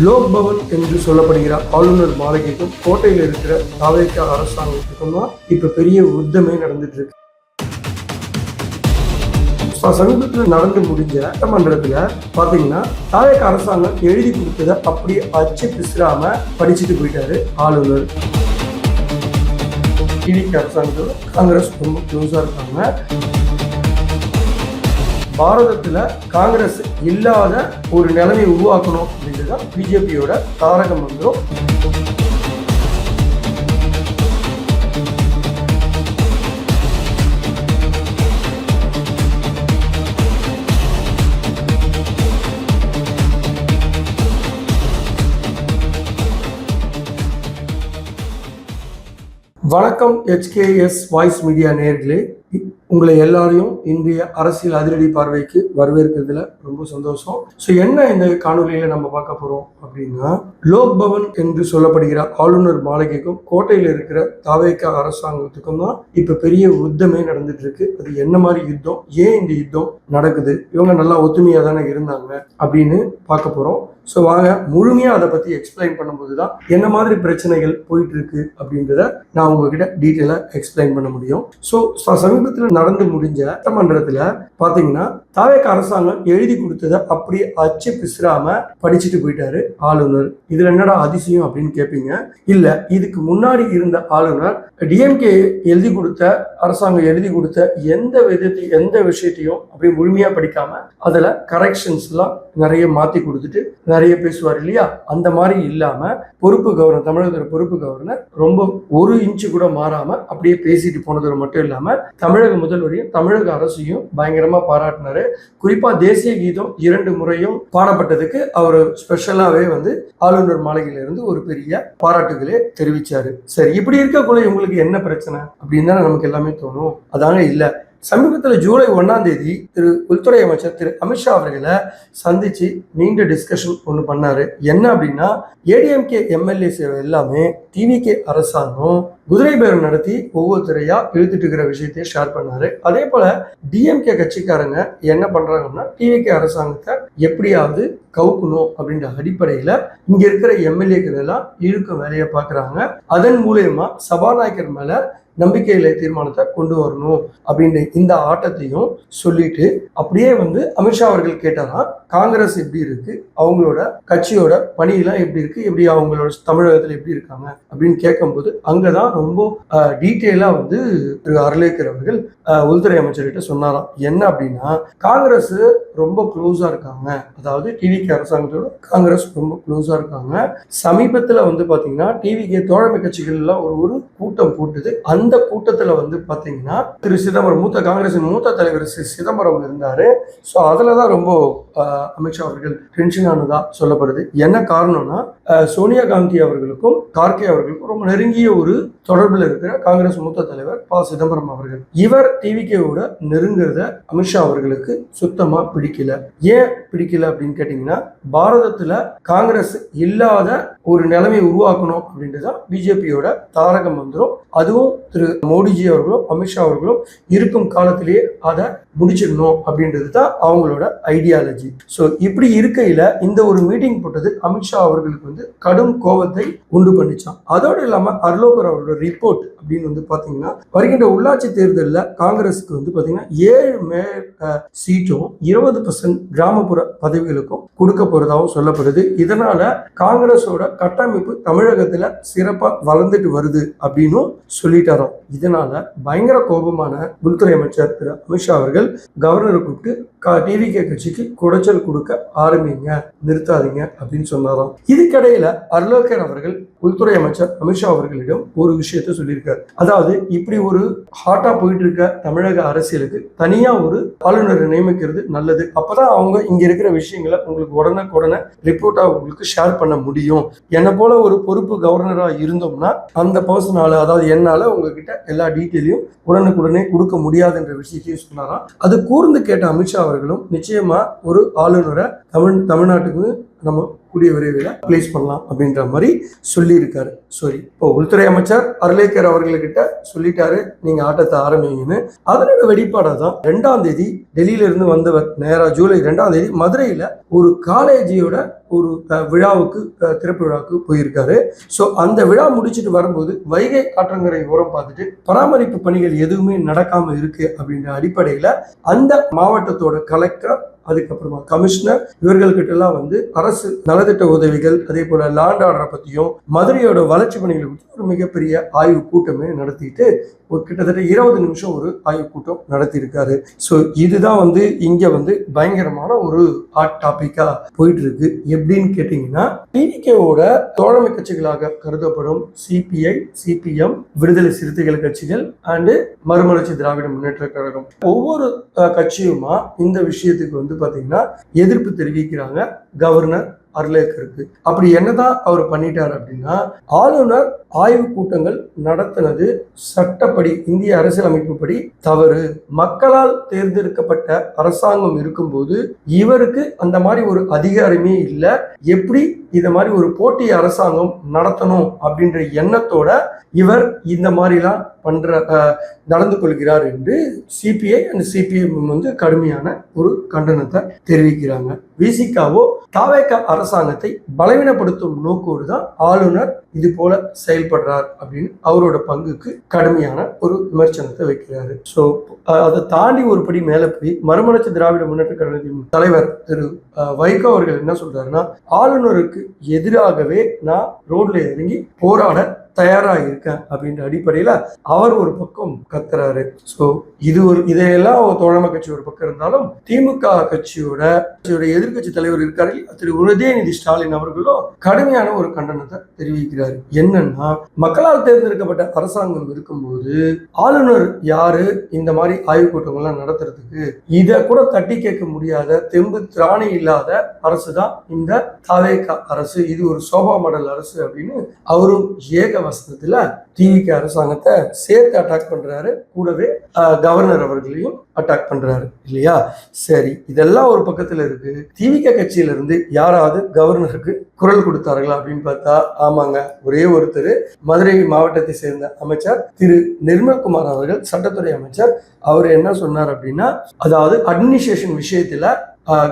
லோக் பவன் என்று சொல்லப்படுகிற ஆளுநர் மாளிகைக்கும் கோட்டையில் இருக்கிற தாவேகா அரசாங்கத்துக்கும் தான் இப்ப பெரிய யுத்தமே நடந்துட்டு இருக்கு. சமீபத்தில் நடந்து முடிஞ்ச சட்டமன்றத்துல பாத்தீங்கன்னா தாவேகா அரசாங்கம் எழுதி கொடுத்ததை அப்படியே அச்சு பிசுறாம படிச்சுட்டு போயிட்டாரு ஆளுநர். டிடிகே அரசாங்கத்தோட காங்கிரஸ் ரொம்ப க்ளோஸா இருக்காங்க. பாரதத்துல காங்கிரஸ் இல்லாத ஒரு நிலைமை உருவாக்கணும் அப்படின்றதுதான் பிஜேபியோட தாரக மந்திரம். வணக்கம் HKS வாய்ஸ் மீடியா நேயர்களே, உங்களை எல்லாரையும் இன்றைய அரசியல் அதிரடி பார்வைக்கு வரவேற்கிறதுல ரொம்ப சந்தோஷம். ஸோ என்ன இந்த காணொலியில நம்ம பார்க்க போறோம் அப்படின்னா, லோக் பவன் என்று சொல்லப்படுகிற ஆளுநர் மாளிகைக்கும் கோட்டையில் இருக்கிற தாவேகா அரசாங்கத்துக்கும் தான் இப்ப பெரிய யுத்தமே நடந்துட்டு இருக்கு. அது என்ன மாதிரி யுத்தம், ஏன் இந்த யுத்தம் நடக்குது, இவங்க நல்லா ஒத்துமையா தானே இருந்தாங்க அப்படின்னு பார்க்க போறோம். ஸோ வாங்க முழுமையா அதை பத்தி எக்ஸ்பிளைன் பண்ணும்போது தான் என்ன மாதிரி பிரச்சனைகள் போயிட்டு இருக்கு அப்படின்றத நான் உங்ககிட்ட டீட்டெயிலா எக்ஸ்பிளைன் பண்ண முடியும். ஸோ சமீபத்தில் நடந்து முடிஞ்ச சட்டமன்றத்துல பாத்தீங்கன்னா தாவேகா அரசாங்கம் எழுதி கொடுத்ததை அப்படியே அச்சு பிசுறாம படிச்சுட்டு போயிட்டாரு ஆளுநர். இதுல என்னடா அதிசயம் அப்படின்னு கேட்பீங்க. இல்ல, இதுக்கு முன்னாடி இருந்த ஆளுநர் டிஎம்கே எழுதி கொடுத்த அரசாங்கம் எழுதி கொடுத்த எந்த விஷயத்தையும் அப்படியே முழுமையா படிக்காம அதுல கரெக்ஷன்ஸ் எல்லாம் நிறைய மாத்தி கொடுத்துட்டு நிறைய பேசுவார் இல்லையா, அந்த மாதிரி இல்லாம பொறுப்பு கவர்னர், தமிழகத்தோட பொறுப்பு கவர்னர் ரொம்ப ஒரு இன்ச்சு கூட மாறாம அப்படியே பேசிட்டு போனது மட்டும் இல்லாம தமிழக முதல்வரையும் தமிழக அரசையும் பயங்கரமா பாராட்டினாரு. குறிப்பா தேசிய கீதம் 2 முறையும் பாடப்பட்டதுக்கு அவர் ஸ்பெஷலாவே ஆளுநர் மாளிகையில இருந்து ஒரு பெரிய பாராட்டுகளே தெரிவிச்சாரு. சரி, இப்படி இருக்கக்குள்ள இவங்களுக்கு என்ன பிரச்சனை அப்படின்னு தான் நமக்கு எல்லாமே தோணும். அதாங்க இல்ல, சமீபத்தில் ஜூலை 1ஆம் தேதி உள்துறை அமைச்சர் திரு அமித்ஷா அவர்களை சந்திச்சு நீண்ட டிஸ்கஷன் ஒன்று பண்ணாரு. என்ன அப்படின்னா, ஏடிஎம்கே எம்எல்ஏஸ் எல்லாமே டிவிகே அரசாங்கம் குதிரை பேரம் நடத்தி ஒவ்வொருத்தரையா இழுத்துட்டு இருக்கிற விஷயத்தையும் ஷேர் பண்ணாரு. அதே போல டிஎம்கே கட்சிக்காரங்க என்ன பண்றாங்கன்னா, டிவிகே அரசாங்கத்தை எப்படியாவது கவுக்கணும் அப்படின்ற அடிப்படையில இங்க இருக்கிற எம்எல்ஏக்கள் எல்லாம் இழுக்க வேலையை பார்க்கறாங்க. அதன் மூலயமா சபாநாயகர் மேல நம்பிக்கையில தீர்மானத்தை கொண்டு வரணும் அப்படின்ற இந்த ஆட்டத்தையும் சொல்லிட்டு அப்படியே அமித்ஷா அவர்கள் கேட்டாரா, காங்கிரஸ் எப்படி இருக்கு, அவங்களோட கட்சியோட பணியெல்லாம் எப்படி இருக்கு, எப்படி அவங்களோட தமிழகத்துல எப்படி இருக்காங்க அப்படின்னு கேட்கும்போது அங்கதான் ரொம்ப டீட்டெயிலா திரு அர்லேக்கர் அவர்கள் உள்துறை அமைச்சர்கிட்ட சொன்னாராம். என்ன அப்படின்னா, காங்கிரஸ் ரொம்ப க்ளோஸா இருக்காங்க, அதாவது டிவிகே அரசாங்கத்தோட காங்கிரஸ் ரொம்ப க்ளோஸா இருக்காங்க. சமீபத்துல பாத்தீங்கன்னா டிவிகே தோழமை கட்சிகள் எல்லாம் ஒரு கூட்டம் போட்டுது. அந்த கூட்டத்துல பாத்தீங்கன்னா திரு சிதம்பரம், காங்கிரசின் மூத்த தலைவர் சிதம்பரம் இருந்தாரு. ஸோ அதுலதான் ரொம்ப அமித்ஷா அவர்கள் டென்ஷன் ஆனதா சொல்லப்படுது. என்ன காரணம்னா, சோனியா காந்தி அவர்களுக்கும் கார்கே அவர்களுக்கும் ரொம்ப நெருங்கிய ஒரு தொடர்பில் இருக்கிற காங்கிரஸ் மூத்த தலைவர் ப சிதம்பரம் அவர்கள், இவர் டிவிகேவோட நெருங்குறத அமித்ஷா அவர்களுக்கு சுத்தமா பிடிக்கல. ஏன் பிடிக்கல அப்படின்னு கேட்டீங்கன்னா, பாரதத்துல காங்கிரஸ் இல்லாத ஒரு நிலைமை உருவாக்கணும் அப்படின்றதான் பிஜேபியோட தாரக மந்திரம். அதுவும் திரு மோடிஜி அவர்களும் அமித்ஷா அவர்களும் இருக்கும் காலத்திலேயே அதை முடிச்சிடணும் அப்படின்றது தான் அவங்களோட ஐடியாலஜி. ஸோ இப்படி இருக்கையில இந்த ஒரு மீட்டிங் போட்டது அமித்ஷா அவர்களுக்கு கடும் கோபத்தை உண்டு பண்ணிச்சான். அதோடு இல்லாம அர்லோகர் அவரோட ரிப்போர்ட் அப்படின்னு பாத்தீங்கன்னா, வருகின்ற உள்ளாட்சி தேர்தலில் காங்கிரஸுக்கு பாத்தீங்கன்னா 7 சீட்டும் 20% கிராமப்புற பதவிகளுக்கும் கொடுக்க போறதாகவும் சொல்லப்படுது. இதனால காங்கிரஸோட கட்டமைப்பு தமிழகத்துல சிறப்பா வளர்ந்துட்டு வருது அப்படின்னு சொல்லிட்டாராம். இதனால பயங்கர கோபமான உள்துறை அமைச்சர் திரு அமித்ஷா அவர்கள் கவர்னரை கூப்பிட்டு டிவிகே கட்சிக்கு குடைச்சல் கொடுக்க ஆரம்பிங்க, நிறுத்தாதீங்க அப்படின்னு சொன்னாராம். இதுக்கிடையில அர்லோகர் அவர்கள் உள்துறை அமைச்சர் அமித்ஷா அவர்களிடம் ஒரு விஷயத்த சொல்லியிருக்காரு. அதாவது, இப்படி ஒரு ஹாட்டா போயிட்டு இருக்க தமிழக அரசியலுக்கு தனியா ஒரு ஆளுநரை நியமிக்கிறது நல்லது. அப்பதான் அவங்க இங்க இருக்கிற விஷயங்களை உங்களுக்கு உடனே ரிப்போர்ட்டா உங்களுக்கு ஷேர் பண்ண முடியும். என்ன போல ஒரு பொறுப்பு கவர்னரா இருந்தோம்னா அந்த பர்சனால, அதாவது என்னால உங்ககிட்ட எல்லா டீட்டெயிலையும் உடனுக்குடனே கொடுக்க முடியாதுன்ற விஷயத்தையும் சொன்னாராம். அது கூர்ந்து கேட்ட அமித்ஷா அவர்களும் நிச்சயமா ஒரு ஆளுநரை தமிழ்நாட்டுக்கு நம்ம கூடிய விரைவில் பிளேஸ் பண்ணலாம் அப்படின்ற மாதிரி சொல்லியிருக்காரு. சரி, இப்போ உள்துறை அமைச்சர் அர்லேக்கர் அவர்கள்கிட்ட சொல்லிட்டாரு நீங்க ஆட்டத்தை ஆரம்பிங்கன்னு. அதனோட வெளிப்பாடாக தான் 2ஆம் தேதி டெல்லியில இருந்து வந்தவர் நேரா ஜூலை 2ஆம் தேதி மதுரையில ஒரு காலேஜியோட ஒரு விழாவுக்கு திறப்பு விழாவுக்கு போயிருக்காரு. ஸோ அந்த விழா முடிச்சுட்டு வரும்போது வைகை ஆற்றங்கரை ஓரம் பார்த்துட்டு பராமரிப்பு பணிகள் எதுவுமே நடக்காம இருக்கு அப்படின்ற அடிப்படையில அந்த மாவட்டத்தோட கலெக்டர், அதுக்கப்புறமா கமிஷனர், இவர்கள்கிட்ட எல்லாம் வந்து அரசு நலத்திட்ட உதவிகள், அதே போல லாண்ட் ஆர்டரை பத்தியும் மதுரையோட வளர்ச்சி பணிகளை பற்றி ஒரு மிகப்பெரிய ஆய்வு கூட்டமே நடத்திட்டு ஒரு கிட்டத்தட்ட 20 நிமிஷம் ஒரு ஆய்வு கூட்டம் நடத்தியிருக்காரு. ஸோ இதுதான் வந்து இங்க வந்து பயங்கரமான ஒரு ஹாட் டாபிக்கா போயிட்டு இருக்கு. எப்படின்னு கேட்டீங்கன்னா, டிவிகேவோட தோழமை கட்சிகளாக கருதப்படும் சிபிஐ, சிபிஎம், விடுதலை சிறுத்தைகள் கட்சிகள் அண்டு மறுமலர்ச்சி திராவிட முன்னேற்ற கழகம் ஒவ்வொரு கட்சியுமா இந்த விஷயத்துக்கு வந்து பாத்தீங்கன்னா எதிர்ப்பு தெரிவிக்கிறாங்க கவர்னர் அர்லேக்கருக்கு. அப்படி என்னதான் அவர் பண்ணிட்டார் அப்படின்னா, ஆளுநர் ஆய்வு கூட்டங்கள் நடத்தினது சட்டப்படி, இந்திய அரசியலமைப்பு படி தவறு. மக்களால் தேர்ந்தெடுக்கப்பட்ட அரசாங்கம் இருக்கும்போது இவருக்கு அந்த மாதிரி ஒரு அதிகாரமே இல்லை. எப்படி இத மாதிரி ஒரு போட்டி அரசாங்கம் நடத்தணும் அப்படின்ற எண்ணத்தோட இவர் இந்த மாதிரிலாம் நடந்து கொள்கிறார் என்று சிபிஐ அண்ட் சிபிஎம் வந்து கடுமையான ஒரு கண்டனத்தை தெரிவிக்கிறாங்க. விசிகாவோ தாவேக அரசாங்கத்தை பலவீனப்படுத்தும் நோக்கோடு தான் ஆளுநர் இது போல செயல்படுறார் அப்படின்னு அவரோட பங்குக்கு கடுமையான ஒரு விமர்சனத்தை வைக்கிறாரு. ஸோ அதை தாண்டி ஒரு படி மேல போய் மறுமலர்ச்சி திராவிட முன்னேற்ற கழகத்தின் தலைவர் திரு வைகோ அவர்கள் என்ன சொல்றாருன்னா, ஆளுநருக்கு எதிராகவே நான் ரோட்ல இறங்கி போராட தயாரா இருக்கேன் அப்படின்ற அடிப்படையில அவர் ஒரு பக்கம் கத்துறாரு. சோ இதையெல்லாம் தோழமை கட்சி ஒரு பக்கம் இருந்தாலும் திமுக கட்சியோட எதிர்கட்சி தலைவர் இருக்காரு திரு உதயநிதி ஸ்டாலின் அவர்களோ கடுமையான ஒரு கண்டனத்தை தெரிவிக்கிறார். என்னன்னா, மக்களால் தேர்ந்தெடுக்கப்பட்ட அரசாங்கம் இருக்கும்போது ஆளுநர் யாரு இந்த மாதிரி ஆய்வு கூட்டங்கள்லாம் நடத்துறதுக்கு இதை கூட தட்டி கேட்க முடியாத தெம்பு திராணி இல்லாத அரசு தான் இந்த தாவேகா அரசு. இது ஒரு சோபா மாடல் அரசு அப்படின்னு அவரும் ஏக வசனத்துல டிவிக அரசாங்கத்தை சேர்த்து அட்டாக் பண்றாரு. கூடவே கவர்னர் அவர்களையும் அட்டாக் பண்றாரு இல்லையா? சரி, இதெல்லாம் ஒரு பக்கத்துல இருக்கு. டிவிக கட்சியில இருந்து யாராவது கவர்னருக்கு குரல் கொடுத்தார்களா அப்படின்னு பார்த்தா, ஆமாங்க, ஒரே ஒருத்தர் மதுரை மாவட்டத்தை சேர்ந்த அமைச்சர் திரு நிர்மல்குமார் அவர்கள், சட்டத்துறை அமைச்சர். அவர் என்ன சொன்னார் அப்படின்னா, அதாவது அட்மினிஸ்ட்ரேஷன் விஷயத்துல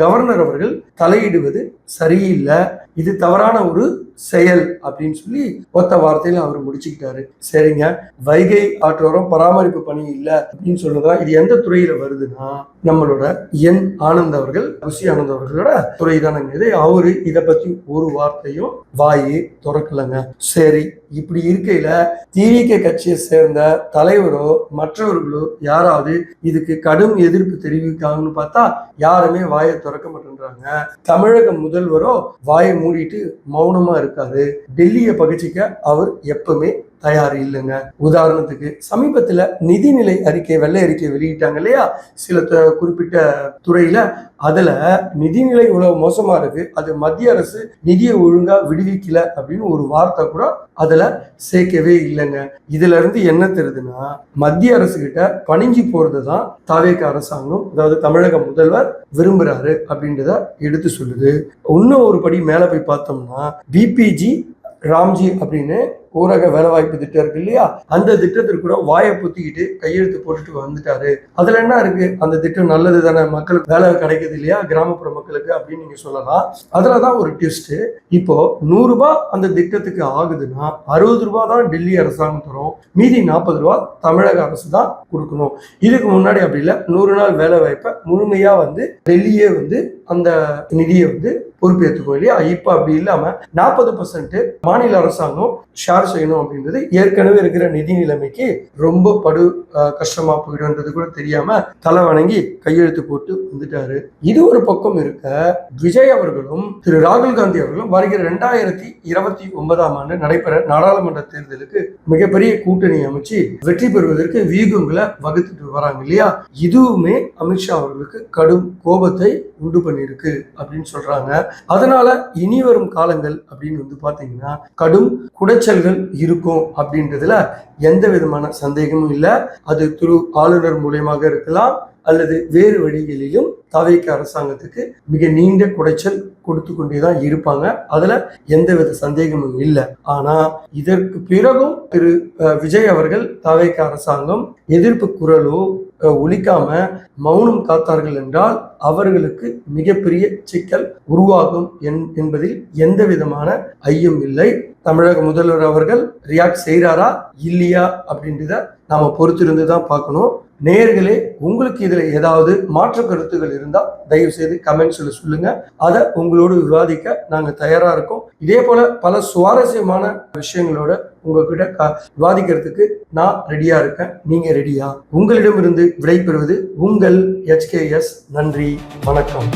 கவர்னர் அவர்கள் தலையிடுவது சரியில்லை, இது தவறான ஒரு செயல் அப்படின்னு சொல்லி ஒத்த வார்த்தையில அவர் முடிச்சுக்கிட்டாரு. சரிங்க, வைகை ஆற்றோரம் பராமரிப்பு பணி இல்லை அப்படின்னு சொல்றதா இது எந்த துறையில வருதுன்னா, நம்மளோட என் ஆனந்த் அவர்கள், ருசி ஆனந்த் அவர்களோட துறை தானங்க. அவரு இதை பத்தி ஒரு வார்த்தையும் வாயே திறக்கலங்க. சரி, இப்படி இருக்கையில டிவிகே கட்சியை சேர்ந்த தலைவரோ மற்றவர்களோ யாராவது இதுக்கு கடும் எதிர்ப்பு தெரிவிக்காங்கன்னு பார்த்தா யாருமே வாயை திறக்க மாட்டேன்றாங்க. தமிழக முதல்வரோ வாயை மூடிட்டு மௌனமா இருக்காரு. டெல்லியை பகிர்ச்சிக்க அவர் எப்பவுமே தயார் இல்லைங்க. உதாரணத்துக்கு சமீபத்துல நிதிநிலை அறிக்கை, வெள்ளை அறிக்கை வெளியிட்டாங்க இல்லையா சில குறிப்பிட்ட துறையில. அதுல நிதிநிலை இவ்வளவு மோசமா இருக்கு, அது மத்திய அரசு நிதியை ஒழுங்கா விடுவிக்கல அப்படின்னு ஒரு வார்த்தை கூட அதுல சேர்க்கவே இல்லைங்க. இதுல இருந்து என்ன தெரியுதுன்னா, மத்திய அரசு கிட்ட பணிஞ்சு போறதுதான் தாவேக அரசாங்கம், அதாவது தமிழக முதல்வர் விரும்புறாரு அப்படின்றத எடுத்து சொல்லுது. இன்னும் ஒரு படி மேல போய் பார்த்தோம்னா, பிபிஜி ராம்ஜி அப்படின்னு ஊரக வேலைவாய்ப்பு திட்டம் இருக்கு இல்லையா, அந்த திட்டத்திற்கு கூட வாயை புத்திக்கிட்டு கையெழுத்து போட்டுட்டு வந்துட்டாரு. அதுல என்ன இருக்கு, அந்த திட்டம் நல்லது தானே, மக்களுக்கு வேலை கிடைக்குது இல்லையா கிராமப்புற மக்களுக்கு அப்படின்னு நீங்க சொல்லலாம். அதுலதான் ஒரு ட்விஸ்ட். இப்போ 100 ரூபாய் அந்த திட்டத்துக்கு ஆகுதுன்னா 60 ரூபாய் தான் டெல்லி அரசாங்கம் தரும், மீதி 40 ரூபாய் தமிழக அரசு தான் கொடுக்கணும். இதுக்கு முன்னாடி அப்படி இல்லை, 100 நாள் வேலை வாய்ப்பை முழுமையா வந்து டெல்லியே வந்து அந்த நிதியை வந்து பொறுப்பேற்றுக்கும் இல்லையா. இப்ப அப்படி இல்லாம 40% மாநில அரசாங்கம் ஷேர் செய்யணும் அப்படின்றது ஏற்கனவே இருக்கிற நிதி நிலைமைக்கு ரொம்ப கஷ்டமா போயிடும்ன்றது கூட தெரியாம தலை வணங்கி கையெழுத்து போட்டு வந்துட்டாரு. இது ஒரு பக்கம் இருக்க, விஜய் அவர்களும் திரு ராகுல் காந்தி அவர்களும் வருகிற 2029ஆம் ஆண்டு நடைபெற நாடாளுமன்ற தேர்தலுக்கு மிகப்பெரிய கூட்டணி அமைச்சு வெற்றி பெறுவதற்கு வியூகங்களை வகுத்துட்டு வராங்க இல்லையா. இதுவுமே அமித்ஷா அவர்களுக்கு கடும் கோபத்தை உண்டு பண்ணிருக்கு அப்படின்னு சொல்றாங்க. அதனால இனி வரும் காலங்கள் அப்படின்னு வந்து பாத்தீங்கன்னா கடும் குடைச்சல்கள் மாற்றங்கள் இருக்கும் அப்படின்றதுல எந்த விதமான சந்தேகமும் இல்லை. அது ஆளுநர் மூலியமாக இருக்கலாம் அல்லது வேறு வழிகளிலும் தவிக அரசாங்கத்துக்கு மிக நீண்ட குடைச்சல் கொடுத்து கொண்டேதான் இருப்பாங்க. அதுல எந்தவித சந்தேகமும் இல்லை. ஆனா இதற்கு பிறகும் திரு விஜய் அவர்கள் தவிக அரசாங்கம் எதிர்ப்பு குரலோ ஒலிக்காம மௌனம் காத்தார்கள் என்றால் அவர்களுக்கு மிகப்பெரிய சிக்கல் உருவாகும் என்பதில் எந்த விதமான ஐயம் இல்லை. தமிழக முதல்வர் அவர்கள் ரியாக்ட் செய்யறாரா இல்லையா அப்படின்றத நாம பொறுத்திருந்து தான் பார்க்கணும். நேயர்களே, உங்களுக்கு இதுல ஏதாவது மாற்று கருத்துகள் இருந்தா தயவு செய்து கமெண்ட்ஸ்ல சொல்லுங்க. அதை உங்களோடு விவாதிக்க நாங்க தயாரா இருக்கோம். இதே போல பல சுவாரஸ்யமான விஷயங்களோட உங்ககிட்ட விவாதிக்கிறதுக்கு நான் ரெடியா இருக்கேன். நீங்க ரெடியா? உங்களிடமிருந்து விடைபெறுவது உங்கள் HKS. நன்றி, வணக்கம்.